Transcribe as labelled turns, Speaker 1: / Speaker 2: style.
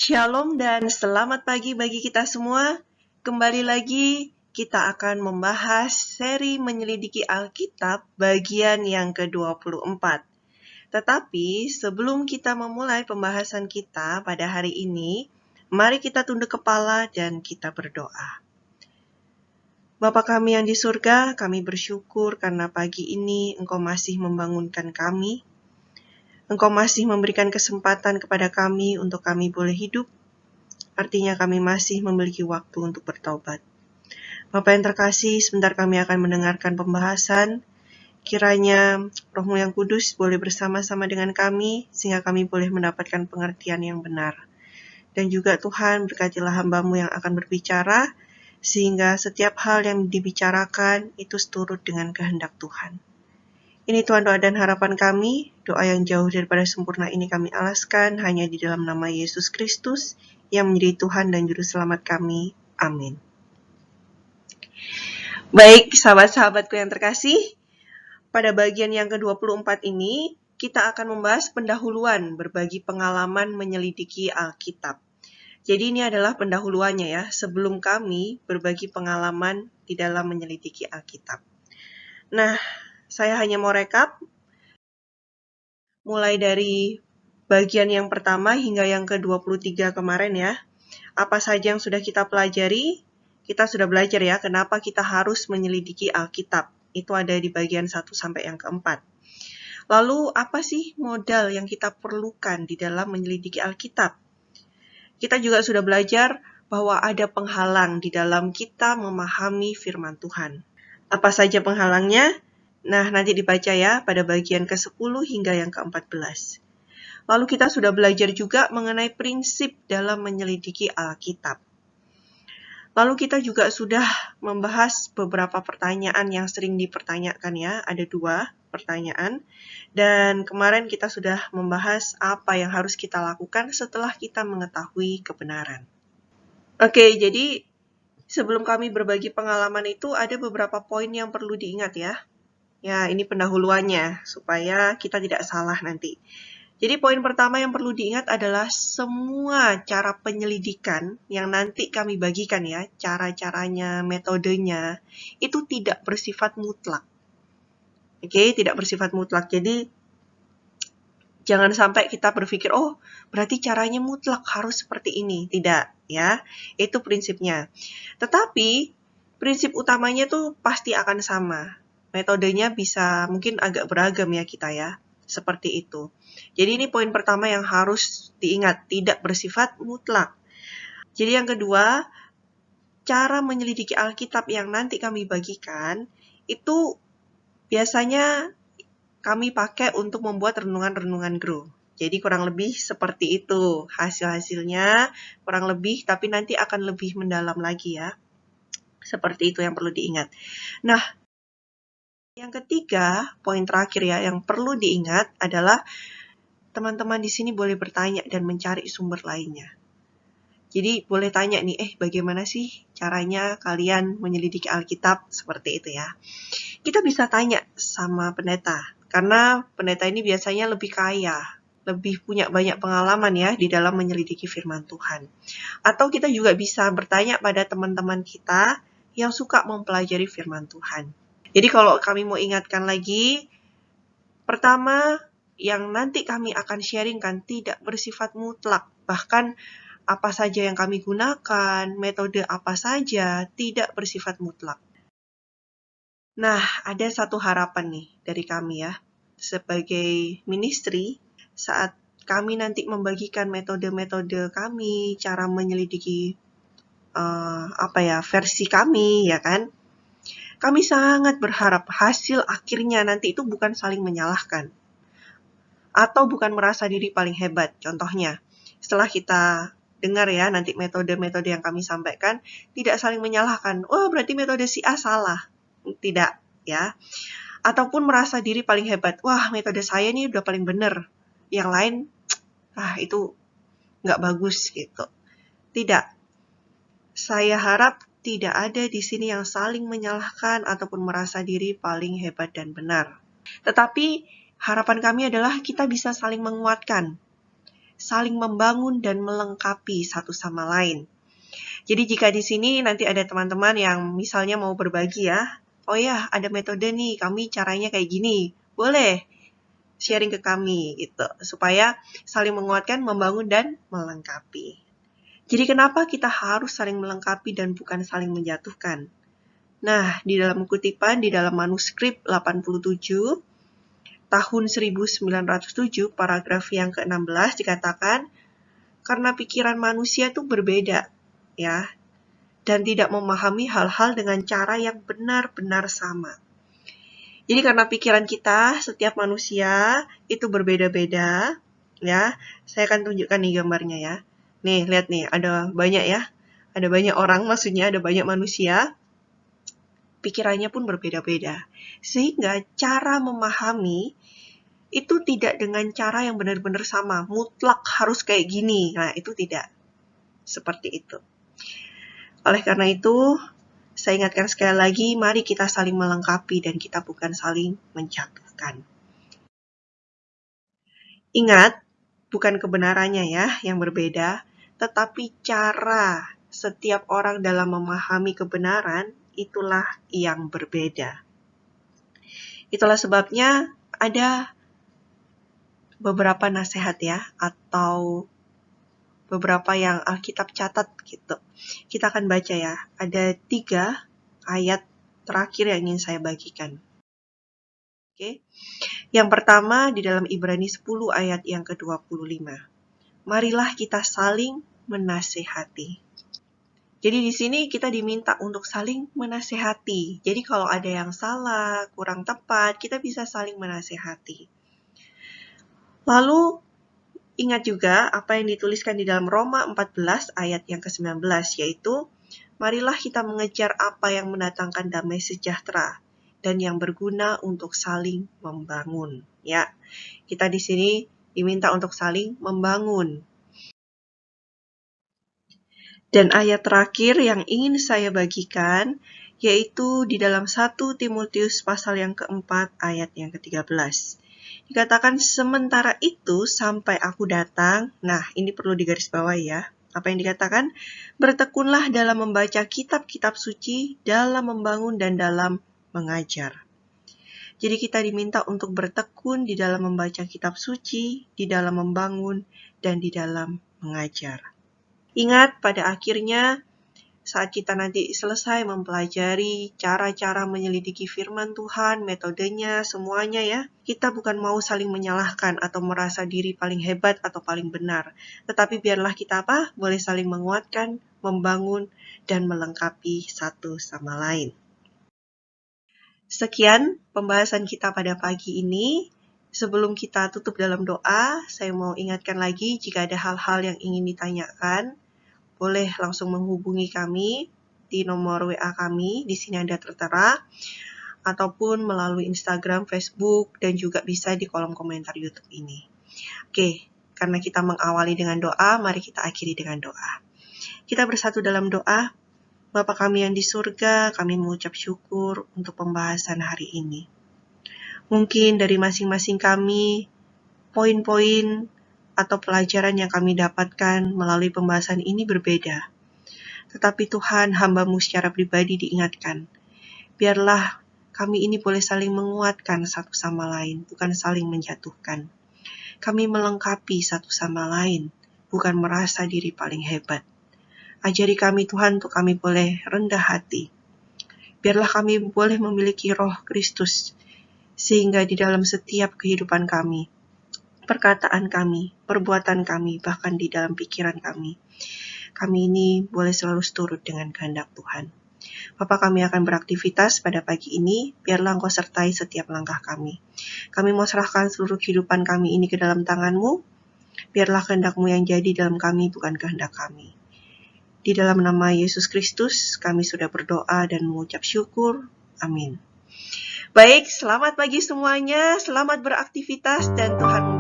Speaker 1: Shalom dan selamat pagi bagi kita semua. Kembali lagi kita akan membahas seri menyelidiki Alkitab bagian yang ke-24. Tetapi sebelum kita memulai pembahasan kita pada hari ini, mari kita tunduk kepala dan kita berdoa. Bapa kami yang di surga, kami bersyukur karena pagi ini Engkau masih membangunkan kami. Engkau masih memberikan kesempatan kepada kami untuk kami boleh hidup. Artinya kami masih memiliki waktu untuk bertobat. Bapa yang terkasih, sebentar kami akan mendengarkan pembahasan. Kiranya Roh-Mu yang Kudus boleh bersama-sama dengan kami, sehingga kami boleh mendapatkan pengertian yang benar. Dan juga Tuhan, berkatilah hamba-Mu yang akan berbicara, sehingga setiap hal yang dibicarakan itu seturut dengan kehendak Tuhan. Ini Tuhan doa dan harapan kami, doa yang jauh daripada sempurna ini kami alaskan hanya di dalam nama Yesus Kristus, yang menjadi Tuhan dan Juru Selamat kami. Amin. Baik, sahabat-sahabatku yang terkasih, pada bagian yang ke-24 ini, kita akan membahas pendahuluan berbagi pengalaman menyelidiki Alkitab. Jadi ini adalah pendahuluannya ya, sebelum kami berbagi pengalaman di dalam menyelidiki Alkitab. Nah, saya hanya mau rekap, mulai dari bagian yang pertama hingga yang ke-23 kemarin ya. Apa saja yang sudah kita pelajari? Kita sudah belajar ya, kenapa kita harus menyelidiki Alkitab. Itu ada di bagian 1 sampai yang keempat. Lalu, apa sih modal yang kita perlukan di dalam menyelidiki Alkitab? Kita juga sudah belajar bahwa ada penghalang di dalam kita memahami firman Tuhan. Apa saja penghalangnya? Nah, nanti dibaca ya pada bagian ke-10 hingga yang ke-14. Lalu kita sudah belajar juga mengenai prinsip dalam menyelidiki Alkitab. Lalu kita juga sudah membahas beberapa pertanyaan yang sering dipertanyakan ya, ada 2 pertanyaan. Dan kemarin kita sudah membahas apa yang harus kita lakukan setelah kita mengetahui kebenaran. Oke, jadi sebelum kami berbagi pengalaman itu ada beberapa poin yang perlu diingat ya. Ya, ini pendahuluannya supaya kita tidak salah nanti. Jadi poin pertama yang perlu diingat adalah semua cara penyelidikan yang nanti kami bagikan ya, cara-caranya, metodenya, itu tidak bersifat mutlak. Oke, tidak bersifat mutlak. Jadi jangan sampai kita berpikir, oh berarti caranya mutlak harus seperti ini. Tidak ya, itu prinsipnya. Tetapi prinsip utamanya tuh pasti akan sama. Metodenya bisa mungkin agak beragam ya kita ya. Seperti itu. Jadi ini poin pertama yang harus diingat, tidak bersifat mutlak. Jadi yang kedua, cara menyelidiki Alkitab yang nanti kami bagikan, itu biasanya kami pakai untuk membuat renungan-renungan grow. Jadi kurang lebih seperti itu hasil-hasilnya, kurang lebih, tapi nanti akan lebih mendalam lagi ya. Seperti itu yang perlu diingat. Nah, yang ketiga, poin terakhir ya, yang perlu diingat adalah teman-teman di sini boleh bertanya dan mencari sumber lainnya. Jadi boleh tanya nih, bagaimana sih caranya kalian menyelidiki Alkitab seperti itu ya. Kita bisa tanya sama pendeta, karena pendeta ini biasanya lebih kaya, lebih punya banyak pengalaman ya di dalam menyelidiki firman Tuhan. Atau kita juga bisa bertanya pada teman-teman kita yang suka mempelajari firman Tuhan. Jadi kalau kami mau ingatkan lagi, pertama, yang nanti kami akan sharingkan tidak bersifat mutlak. Bahkan apa saja yang kami gunakan, metode apa saja, tidak bersifat mutlak. Nah, ada satu harapan nih dari kami ya. Sebagai ministry, saat kami nanti membagikan metode-metode kami, cara menyelidiki versi kami, ya kan? Kami sangat berharap hasil akhirnya nanti itu bukan saling menyalahkan. Atau bukan merasa diri paling hebat. Contohnya, setelah kita dengar ya nanti metode-metode yang kami sampaikan, tidak saling menyalahkan. Oh, berarti metode si A salah. Tidak ya. Ataupun merasa diri paling hebat. Wah, metode saya nih udah paling benar. Yang lain, itu nggak bagus gitu. Tidak. Saya harap tidak ada di sini yang saling menyalahkan ataupun merasa diri paling hebat dan benar. Tetapi harapan kami adalah kita bisa saling menguatkan. saling membangun dan melengkapi satu sama lain. Jadi jika di sini nanti ada teman-teman yang misalnya mau berbagi ya, oh ya ada metode nih, kami caranya kayak gini, boleh sharing ke kami gitu, supaya saling menguatkan, membangun, dan melengkapi. Jadi kenapa kita harus saling melengkapi dan bukan saling menjatuhkan? Nah, di dalam kutipan, di dalam manuskrip 87, tahun 1907, paragraf yang ke-16 dikatakan, karena pikiran manusia itu berbeda, ya, dan tidak memahami hal-hal dengan cara yang benar-benar sama. Jadi karena pikiran kita, setiap manusia itu berbeda-beda, ya. Saya akan tunjukkan nih gambarnya ya. Nih, lihat nih, ada banyak ya. Ada banyak orang, maksudnya ada banyak manusia. Pikirannya pun berbeda-beda. Sehingga cara memahami itu tidak dengan cara yang benar-benar sama. Mutlak harus kayak gini. Nah, itu tidak. Seperti itu. Oleh karena itu, saya ingatkan sekali lagi, mari kita saling melengkapi dan kita bukan saling menjatuhkan. Ingat, bukan kebenarannya ya yang berbeda, tetapi cara setiap orang dalam memahami kebenaran itulah yang berbeda. Itulah sebabnya ada beberapa nasihat ya, atau beberapa yang Alkitab catat gitu. Kita akan baca ya, ada 3 ayat terakhir yang ingin saya bagikan. Oke. Yang pertama di dalam Ibrani 10 ayat yang ke-25. Marilah kita saling menasehati. Jadi di sini kita diminta untuk saling menasehati. Jadi kalau ada yang salah, kurang tepat, kita bisa saling menasehati. Lalu ingat juga apa yang dituliskan di dalam Roma 14 ayat yang ke-19, yaitu marilah kita mengejar apa yang mendatangkan damai sejahtera dan yang berguna untuk saling membangun. Ya, kita di sini diminta untuk saling membangun. Dan ayat terakhir yang ingin saya bagikan, yaitu di dalam 1 Timotius pasal yang keempat ayat yang ke-13. Dikatakan sementara itu sampai aku datang, nah ini perlu digarisbawahi ya. Apa yang dikatakan? Bertekunlah dalam membaca kitab-kitab suci, dalam membangun dan dalam mengajar. Jadi kita diminta untuk bertekun di dalam membaca kitab suci, di dalam membangun, dan di dalam mengajar. Ingat, pada akhirnya saat kita nanti selesai mempelajari cara-cara menyelidiki firman Tuhan, metodenya, semuanya ya, kita bukan mau saling menyalahkan atau merasa diri paling hebat atau paling benar. Tetapi biarlah kita boleh saling menguatkan, membangun, dan melengkapi satu sama lain. Sekian pembahasan kita pada pagi ini. Sebelum kita tutup dalam doa, saya mau ingatkan lagi jika ada hal-hal yang ingin ditanyakan, boleh langsung menghubungi kami di nomor WA kami, di sini ada tertera, ataupun melalui Instagram, Facebook, dan juga bisa di kolom komentar YouTube ini. Oke, karena kita mengawali dengan doa, mari kita akhiri dengan doa. Kita bersatu dalam doa. Bapa kami yang di surga, kami mengucap syukur untuk pembahasan hari ini. Mungkin dari masing-masing kami, poin-poin atau pelajaran yang kami dapatkan melalui pembahasan ini berbeda. Tetapi Tuhan, hamba-Mu secara pribadi diingatkan. Biarlah kami ini boleh saling menguatkan satu sama lain, bukan saling menjatuhkan. Kami melengkapi satu sama lain, bukan merasa diri paling hebat. Ajari kami Tuhan untuk kami boleh rendah hati. Biarlah kami boleh memiliki roh Kristus, sehingga di dalam setiap kehidupan kami, perkataan kami, perbuatan kami, bahkan di dalam pikiran kami ini boleh selalu seturut dengan kehendak Tuhan. Bapa, kami akan beraktivitas pada pagi ini, biarlah Engkau sertai setiap langkah kami. Kami mau serahkan seluruh kehidupan kami ini ke dalam tangan-Mu, biarlah kehendak-Mu yang jadi dalam kami, bukan kehendak kami. Di dalam nama Yesus Kristus, kami sudah berdoa dan mengucap syukur. Amin. Baik, selamat pagi semuanya, selamat beraktivitas dan Tuhan